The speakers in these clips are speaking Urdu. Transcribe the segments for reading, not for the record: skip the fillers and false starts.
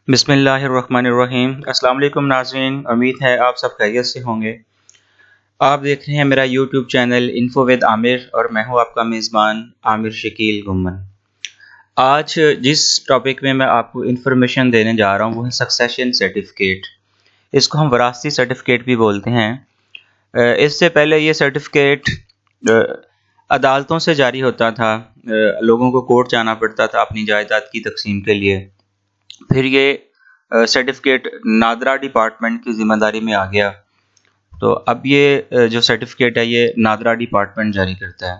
بسم اللہ الرحمن الرحیم۔ السلام علیکم ناظرین، امید ہے آپ سب خیریت سے ہوں گے۔ آپ دیکھ رہے ہیں میرا یوٹیوب چینل انفو ود عامر اور میں ہوں آپ کا میزبان عامر شکیل گمن۔ آج جس ٹاپک میں آپ کو انفارمیشن دینے جا رہا ہوں وہ ہے سکسیشن سرٹیفکیٹ۔ اس کو ہم وراثتی سرٹیفکیٹ بھی بولتے ہیں۔ اس سے پہلے یہ سرٹیفکیٹ عدالتوں سے جاری ہوتا تھا، لوگوں کو کورٹ جانا پڑتا تھا اپنی جائیداد کی تقسیم کے لیے۔ پھر یہ سرٹیفکیٹ نادرا ڈپارٹمنٹ کی ذمہ داری میں آ گیا، تو اب یہ جو سرٹیفکیٹ ہے یہ نادرا ڈپارٹمنٹ جاری کرتا ہے۔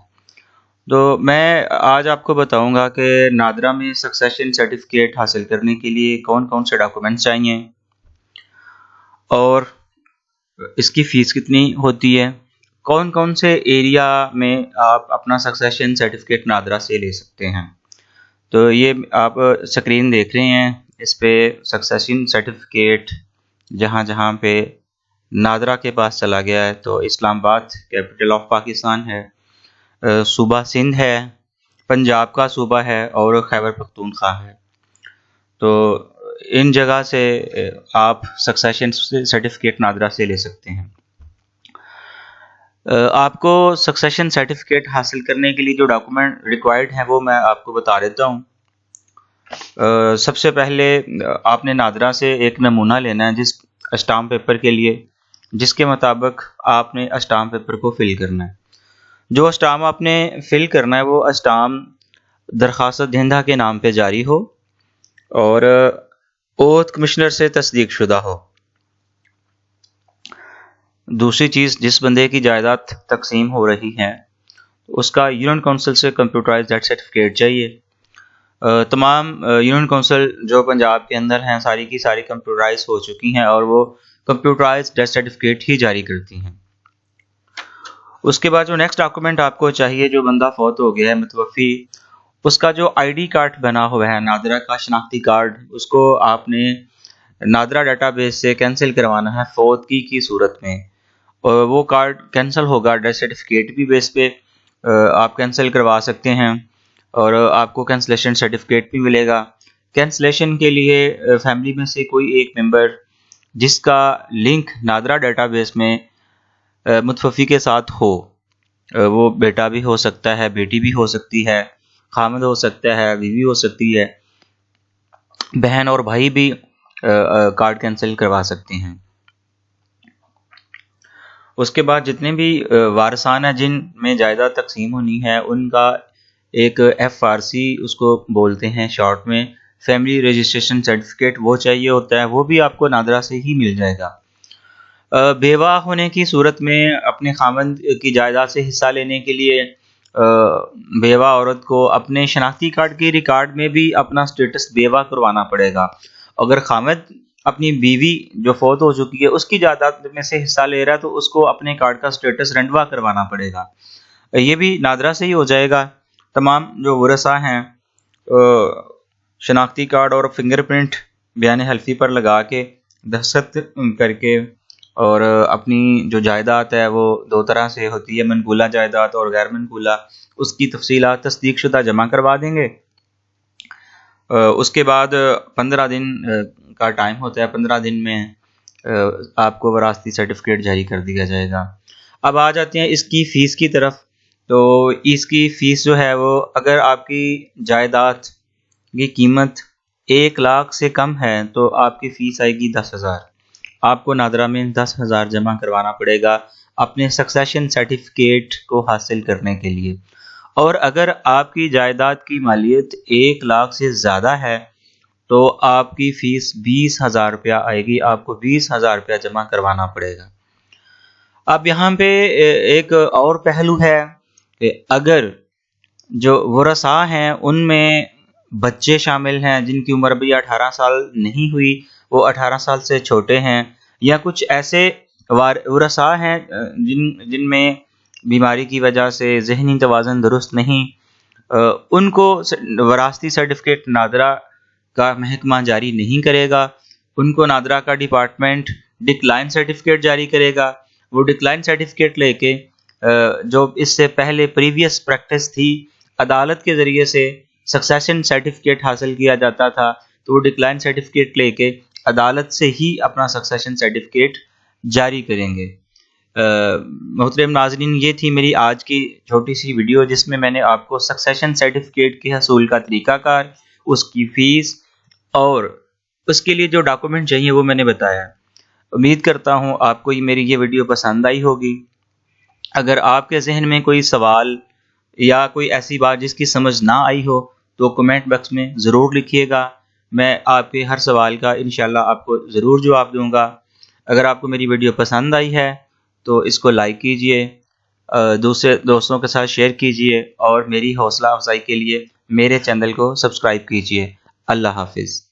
تو میں آج آپ کو بتاؤں گا کہ نادرا میں سکسیشن سرٹیفکیٹ حاصل کرنے کے لیے کون کون سے ڈاکومنٹس چاہیے اور اس کی فیس کتنی ہوتی ہے، کون کون سے ایریا میں آپ اپنا سکسیشن سرٹیفکیٹ نادرا سے لے سکتے ہیں۔ تو یہ آپ سکرین دیکھ رہے ہیں، اس پہ سکسیشن سرٹیفکیٹ جہاں جہاں پہ نادرا کے پاس چلا گیا ہے، تو اسلام آباد کیپٹل آف پاکستان ہے، صوبہ سندھ ہے، پنجاب کا صوبہ ہے اور خیبر پختونخوا ہے۔ تو ان جگہ سے آپ سکسیشن سرٹیفکیٹ نادرا سے لے سکتے ہیں۔ آپ کو سکسیشن سرٹیفکیٹ حاصل کرنے کے لیے جو ڈاکومنٹ ریکوائرڈ ہیں وہ میں آپ کو بتا دیتا ہوں۔ سب سے پہلے آپ نے نادرا سے ایک نمونہ لینا ہے جس اسٹامپ پیپر کے لیے، جس کے مطابق آپ نے اسٹامپ پیپر کو فل کرنا ہے۔ جو اسٹامپ آپ نے فل کرنا ہے وہ اسٹامپ درخواست دہندہ کے نام پہ جاری ہو اور اوتھ کمشنر سے تصدیق شدہ ہو۔ دوسری چیز، جس بندے کی جائیداد تقسیم ہو رہی ہے اس کا یونین کونسل سے کمپیوٹرائز ڈیتھ سرٹیفکیٹ چاہیے۔ تمام یونین کونسل جو پنجاب کے اندر ہیں ساری کی ساری کمپیوٹرائز ہو چکی ہیں اور وہ کمپیوٹرائز ڈیتھ سرٹیفکیٹ ہی جاری کرتی ہیں۔ اس کے بعد جو نیکسٹ ڈاکومنٹ آپ کو چاہیے، جو بندہ فوت ہو گیا ہے متوفی، اس کا جو آئی ڈی کارڈ بنا ہوا ہے نادرا کا شناختی کارڈ، اس کو آپ نے نادرا ڈیٹا بیس سے کینسل کروانا ہے فوتگی کی صورت میں، اور وہ کارڈ کینسل ہوگا ڈیتھ سرٹیفکیٹ بھی بیس پہ آپ کینسل کروا سکتے ہیں اور آپ کو کینسلیشن سرٹیفکیٹ بھی ملے گا۔ کینسلیشن کے لیے فیملی میں سے کوئی ایک ممبر جس کا لنک نادرا ڈیٹا بیس میں متوفی کے ساتھ ہو، وہ بیٹا بھی ہو سکتا ہے، بیٹی بھی ہو سکتی ہے، خامد ہو سکتا ہے، بیوی ہو سکتی ہے، بہن اور بھائی بھی کارڈ کینسل کروا سکتے ہیں۔ اس کے بعد جتنے بھی وارثان ہیں جن میں جائیداد تقسیم ہونی ہے ان کا ایک ایف آر سی اس کو بولتے ہیں شارٹ میں، فیملی رجسٹریشن سرٹیفکیٹ، وہ چاہیے ہوتا ہے، وہ بھی آپ کو نادرا سے ہی مل جائے گا۔ بیوہ ہونے کی صورت میں اپنے خاوند کی جائیداد سے حصہ لینے کے لیے بیوہ عورت کو اپنے شناختی کارڈ کے ریکارڈ میں بھی اپنا سٹیٹس بیوہ کروانا پڑے گا۔ اگر خاوند اپنی بیوی جو فوت ہو چکی ہے اس کی جائیداد میں سے حصہ لے رہا ہے تو اس کو اپنے کارڈ کا سٹیٹس رنڈوا کروانا پڑے گا، یہ بھی نادرا سے ہی ہو جائے گا۔ تمام جو ورثاء ہیں شناختی کارڈ اور فنگر پرنٹ بیان حلفی پر لگا کے دستخط کر کے اور اپنی جو جائیداد ہے وہ دو طرح سے ہوتی ہے، منقولہ جائیداد اور غیر منقولہ، اس کی تفصیلات تصدیق شدہ جمع کروا دیں گے۔ اس کے بعد 15 دن کا ٹائم ہوتا ہے، 15 دن میں آپ کو وراثتی سرٹیفکیٹ جاری کر دیا جائے گا۔ اب آ جاتے ہیں اس کی فیس کی طرف۔ تو اس کی فیس جو ہے وہ، اگر آپ کی جائیداد کی قیمت 1 لاکھ سے کم ہے تو آپ کی فیس آئے گی 10,000۔ آپ کو نادرا میں 10,000 جمع کروانا پڑے گا اپنے سکسیشن سرٹیفکیٹ کو حاصل کرنے کے لیے۔ اور اگر آپ کی جائیداد کی مالیت 1 لاکھ سے زیادہ ہے تو آپ کی فیس 20,000 روپیہ آئے گی، آپ کو 20,000 روپیہ جمع کروانا پڑے گا۔ اب یہاں پہ ایک اور پہلو ہے کہ اگر جو ورثاء ہیں ان میں بچے شامل ہیں جن کی عمر ابھی 18 سال نہیں ہوئی، وہ 18 سال سے چھوٹے ہیں، یا کچھ ایسے ورثاء ہیں جن میں بیماری کی وجہ سے ذہنی توازن درست نہیں، ان کو وراثتی سرٹیفکیٹ نادرا کا محکمہ جاری نہیں کرے گا، ان کو نادرا کا ڈپارٹمنٹ ڈکلائن سرٹیفکیٹ جاری کرے گا۔ وہ ڈکلائن سرٹیفکیٹ لے کے جو اس سے پہلے پریویس پریکٹس تھی، عدالت کے ذریعے سے سکسیشن سرٹیفکیٹ حاصل کیا جاتا تھا، تو وہ ڈکلائن سرٹیفکیٹ لے کے عدالت سے ہی اپنا سکسیشن سرٹیفکیٹ جاری کریں گے۔ محترم ناظرین، یہ تھی میری آج کی چھوٹی سی ویڈیو جس میں میں نے آپ کو سکسیشن سرٹیفکیٹ کے حصول کا طریقہ کار، اس کی فیس اور اس کے لیے جو ڈاکومنٹ چاہیے وہ میں نے بتایا۔ امید کرتا ہوں آپ کو میری یہ ویڈیو پسند آئی ہوگی۔ اگر آپ کے ذہن میں کوئی سوال یا کوئی ایسی بات جس کی سمجھ نہ آئی ہو تو کمنٹ باکس میں ضرور لکھیے گا، میں آپ کے ہر سوال کا انشاءاللہ آپ کو ضرور جواب دوں گا۔ اگر آپ کو میری ویڈیو پسند آئی ہے تو اس کو لائک کیجئے، دوسرے دوستوں کے ساتھ شیئر کیجئے اور میری حوصلہ افزائی کے لیے میرے چینل کو سبسکرائب کیجئے۔ اللہ حافظ۔